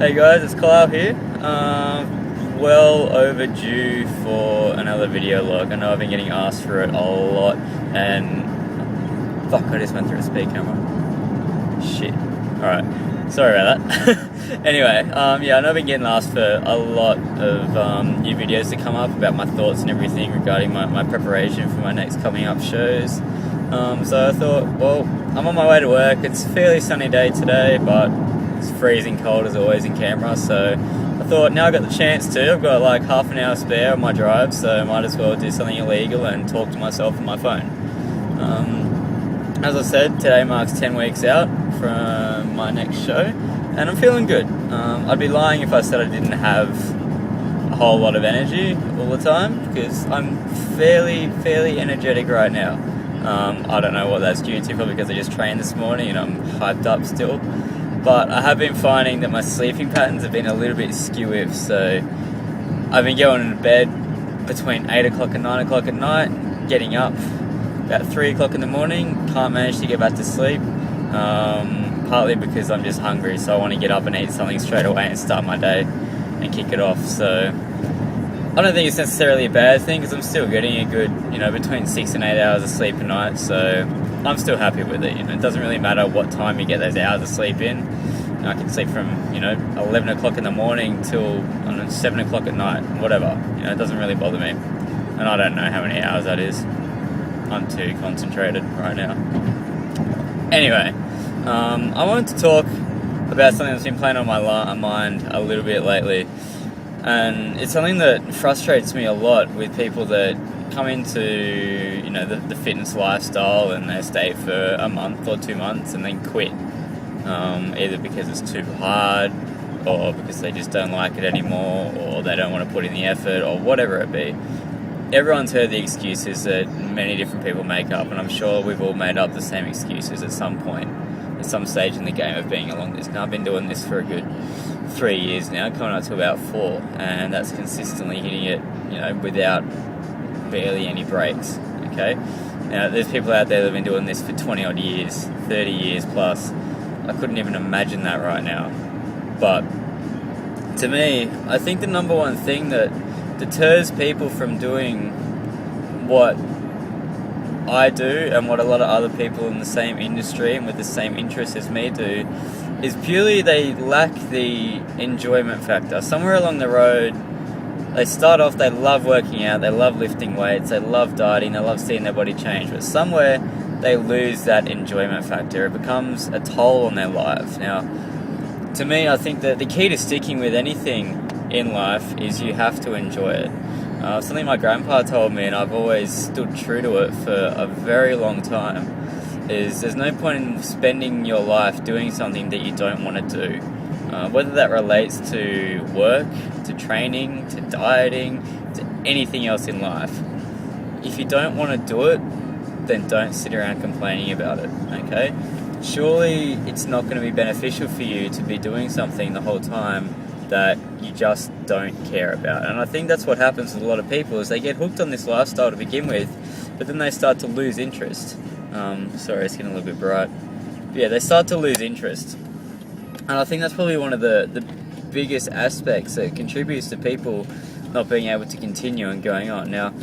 Hey guys, it's Kyle here. Well overdue for another video log. I know I've been getting asked for it a lot, and fuck, I just went through a speed camera. Shit. Alright, sorry about that. Anyway, yeah, I know I've been getting asked for a lot of new videos to come up about my thoughts and everything regarding my preparation for my next coming up shows. So I thought, well, I'm on my way to work. It's a fairly sunny day today, but it's freezing cold as always in Canberra, so I thought now I've got the chance to. I've got like half an hour spare on my drive, so I might as well do something illegal and talk to myself on my phone. As I said, today marks 10 weeks out from my next show, and I'm feeling good. I'd be lying if I said I didn't have a whole lot of energy all the time, because I'm fairly energetic right now. I don't know what that's due to, probably because I just trained this morning and I'm hyped up still. But I have been finding that my sleeping patterns have been a little bit skew-if, so I've been going to bed between 8 o'clock and 9 o'clock at night, getting up about 3 o'clock in the morning, can't manage to get back to sleep, partly because I'm just hungry, so I want to get up and eat something straight away and start my day and kick it off. So I don't think it's necessarily a bad thing, because I'm still getting a good, between 6 and 8 hours of sleep a night, so I'm still happy with it. It doesn't really matter what time you get those hours of sleep in. I can sleep from 11 o'clock in the morning till 7 o'clock at night, whatever. It doesn't really bother me, and I don't know how many hours that is. I'm too concentrated right now. Anyway, I wanted to talk about something that's been playing on my mind a little bit lately, and it's something that frustrates me a lot with people that come into the fitness lifestyle and they stay for a month or 2 months and then quit, either because it's too hard or because they just don't like it anymore, or they don't want to put in the effort, or whatever it be. Everyone's heard the excuses that many different people make up, and I'm sure we've all made up the same excuses at some point, at some stage in the game of being along this. Now, I've been doing this for a good 3 years now, coming up to about 4, and that's consistently hitting it, without barely any breaks. Okay, now there's people out there that have been doing this for 20 odd years, 30 years plus. I couldn't even imagine that right now. But to me, I think the number one thing that deters people from doing what I do and what a lot of other people in the same industry and with the same interests as me do is purely they lack the enjoyment factor. Somewhere along the road, they start off, they love working out, they love lifting weights, they love dieting, they love seeing their body change, but somewhere they lose that enjoyment factor. It becomes a toll on their lives. Now, to me, I think that the key to sticking with anything in life is you have to enjoy it. Something my grandpa told me, and I've always stood true to it for a very long time, is there's no point in spending your life doing something that you don't want to do. Whether that relates to work, to training, to dieting, to anything else in life. If you don't want to do it, then don't sit around complaining about it, okay? Surely it's not going to be beneficial for you to be doing something the whole time that you just don't care about. And I think that's what happens with a lot of people, is they get hooked on this lifestyle to begin with, but then they start to lose interest. Sorry, it's getting a little bit bright. But yeah, they start to lose interest. And I think that's probably one of the biggest aspects that contributes to people not being able to continue and going on. Now,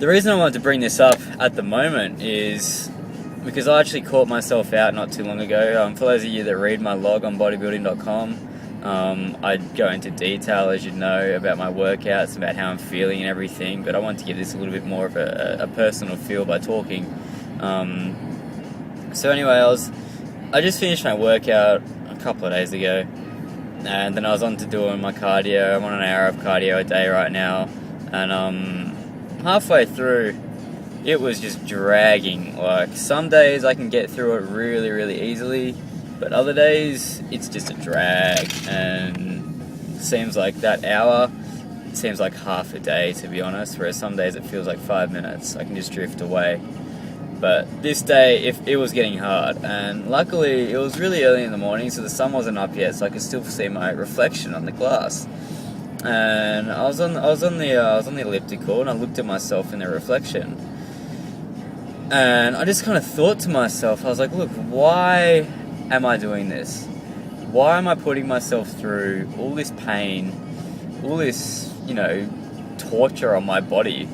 the reason I wanted to bring this up at the moment is because I actually caught myself out not too long ago. For those of you that read my log on bodybuilding.com, I go into detail, as you know, about my workouts, about how I'm feeling and everything, but I wanted to give this a little bit more of a personal feel by talking. So anyway, I just finished my workout a couple of days ago, and then I was on to doing my cardio. I'm on an hour of cardio a day right now, and halfway through, it was just dragging. Like, some days I can get through it really easily, but other days it's just a drag, and it seems like that hour, it seems like half a day, to be honest, whereas some days it feels like 5 minutes. I can just drift away. But this day, it was getting hard, and luckily it was really early in the morning, so the sun wasn't up yet, so I could still see my reflection on the glass. And I was on the elliptical, and I looked at myself in the reflection, and I just kind of thought to myself, I was like, look, why am I doing this? why am I putting myself through all this pain, all this, torture on my body?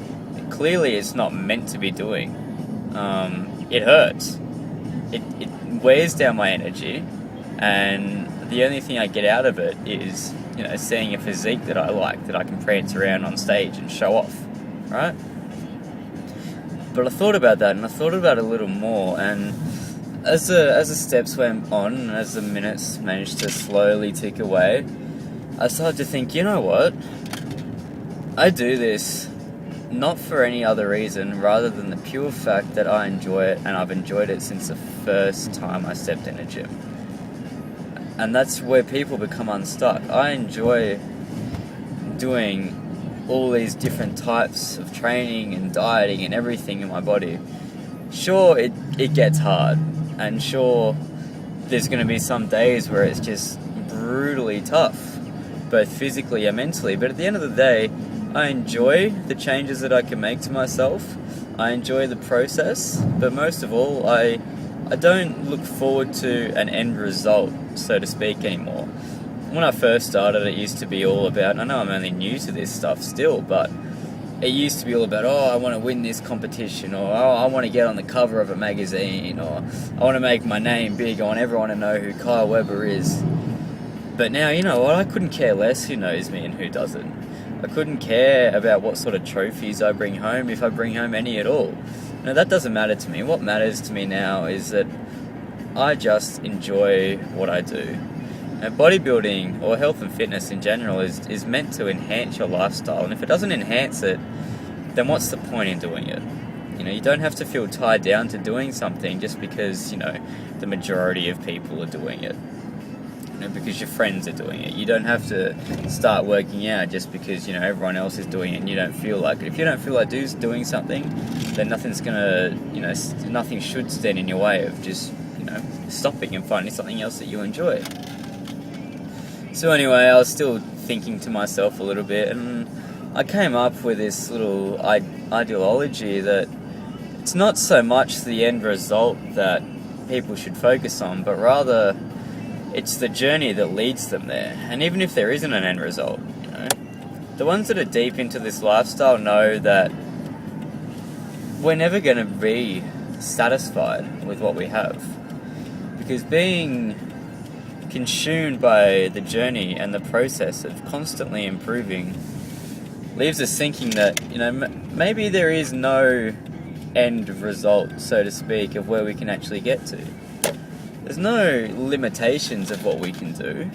Clearly it's not meant to be doing. It hurts. It wears down my energy, and the only thing I get out of it is, seeing a physique that I like, that I can prance around on stage and show off, right? But I thought about that, and I thought about it a little more, and as the steps went on, and as the minutes managed to slowly tick away, I started to think, you know what? I do this not for any other reason rather than the pure fact that I enjoy it, and I've enjoyed it since the first time I stepped in a gym. And that's where people become unstuck. I enjoy doing all these different types of training and dieting and everything in my body. Sure, it gets hard, and sure, there's going to be some days where it's just brutally tough, both physically and mentally, but at the end of the day, I enjoy the changes that I can make to myself. I enjoy the process, but most of all, I don't look forward to an end result, so to speak, anymore. When I first started, it used to be all about, and I know I'm only new to this stuff still, but it used to be all about, I want to win this competition, or I want to get on the cover of a magazine, or I want to make my name big, I want everyone to know who Kyle Webber is. But now, you know what, I couldn't care less who knows me and who doesn't. I couldn't care about what sort of trophies I bring home, if I bring home any at all. No, that doesn't matter to me. What matters to me now is that I just enjoy what I do. And bodybuilding, or health and fitness in general, is meant to enhance your lifestyle. And if it doesn't enhance it, then what's the point in doing it? You don't have to feel tied down to doing something just because, the majority of people are doing it. Because your friends are doing it. You don't have to start working out just because, everyone else is doing it and you don't feel like it. If you don't feel like doing something, then nothing's gonna, nothing should stand in your way of just, stopping and finding something else that you enjoy. So anyway, I was still thinking to myself a little bit, and I came up with this little ideology that it's not so much the end result that people should focus on, but rather it's the journey that leads them there. And even if there isn't an end result, the ones that are deep into this lifestyle know that we're never going to be satisfied with what we have. Because being consumed by the journey and the process of constantly improving leaves us thinking that, maybe there is no end result, so to speak, of where we can actually get to. There's no limitations of what we can do,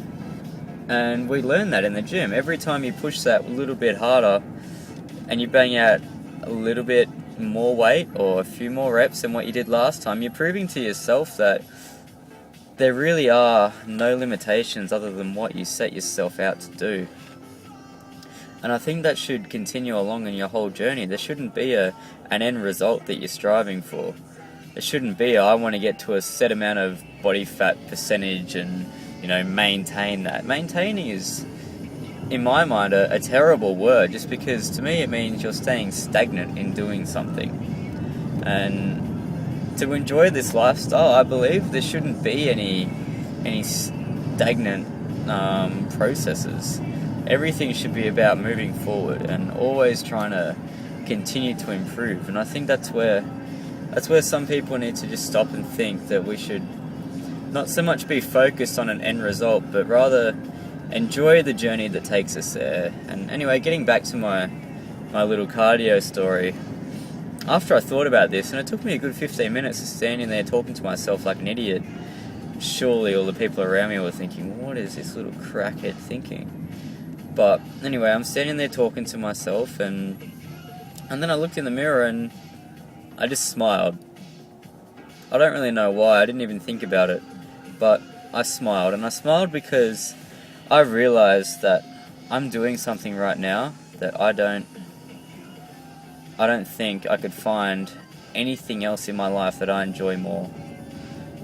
and we learn that in the gym. Every time you push that a little bit harder and you bang out a little bit more weight or a few more reps than what you did last time, you're proving to yourself that there really are no limitations other than what you set yourself out to do. And I think that should continue along in your whole journey. There shouldn't be an end result that you're striving for. It shouldn't be, I want to get to a set amount of body fat percentage and, maintain that. Maintaining is, in my mind, a terrible word, just because to me it means you're staying stagnant in doing something. And to enjoy this lifestyle, I believe there shouldn't be any stagnant processes. Everything should be about moving forward and always trying to continue to improve. And I think that's where some people need to just stop and think that we should not so much be focused on an end result, but rather enjoy the journey that takes us there. And anyway, getting back to my little cardio story, after I thought about this, and it took me a good 15 minutes of standing there talking to myself like an idiot, surely all the people around me were thinking, what is this little crackhead thinking? But anyway, I'm standing there talking to myself, and then I looked in the mirror and I just smiled. I don't really know why, I didn't even think about it, but I smiled. And I smiled because I realized that I'm doing something right now that I don't think I could find anything else in my life that I enjoy more.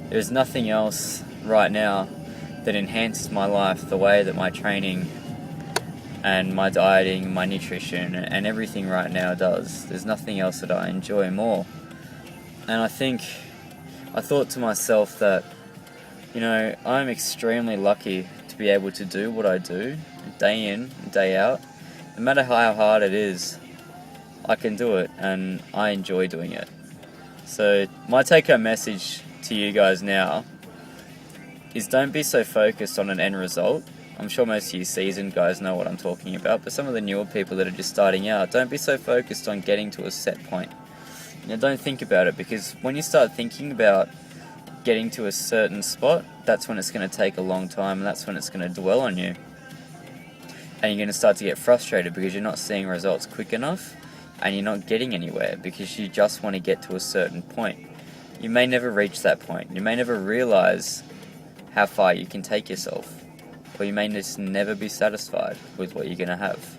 There's nothing else right now that enhances my life the way that my training and my dieting, my nutrition, and everything right now does. There's nothing else that I enjoy more. And I thought to myself that You know, I'm extremely lucky to be able to do what I do, day in, day out. No matter how hard it is, I can do it, and I enjoy doing it. So my take-home message to you guys now is don't be so focused on an end result. I'm sure most of you seasoned guys know what I'm talking about, but some of the newer people that are just starting out, don't be so focused on getting to a set point. You know, don't think about it, because when you start thinking about getting to a certain spot, that's when it's going to take a long time, and that's when it's going to dwell on you. And you're going to start to get frustrated because you're not seeing results quick enough, and you're not getting anywhere because you just want to get to a certain point. You may never reach that point. You may never realize how far you can take yourself, or you may just never be satisfied with what you're going to have.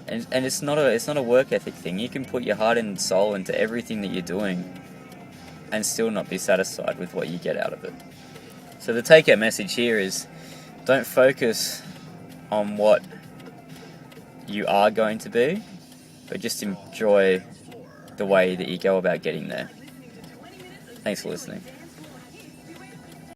And it's not a work ethic thing. You can put your heart and soul into everything that you're doing and still not be satisfied with what you get out of it. So the take-out message here is, don't focus on what you are going to be, but just enjoy the way that you go about getting there. Thanks for listening.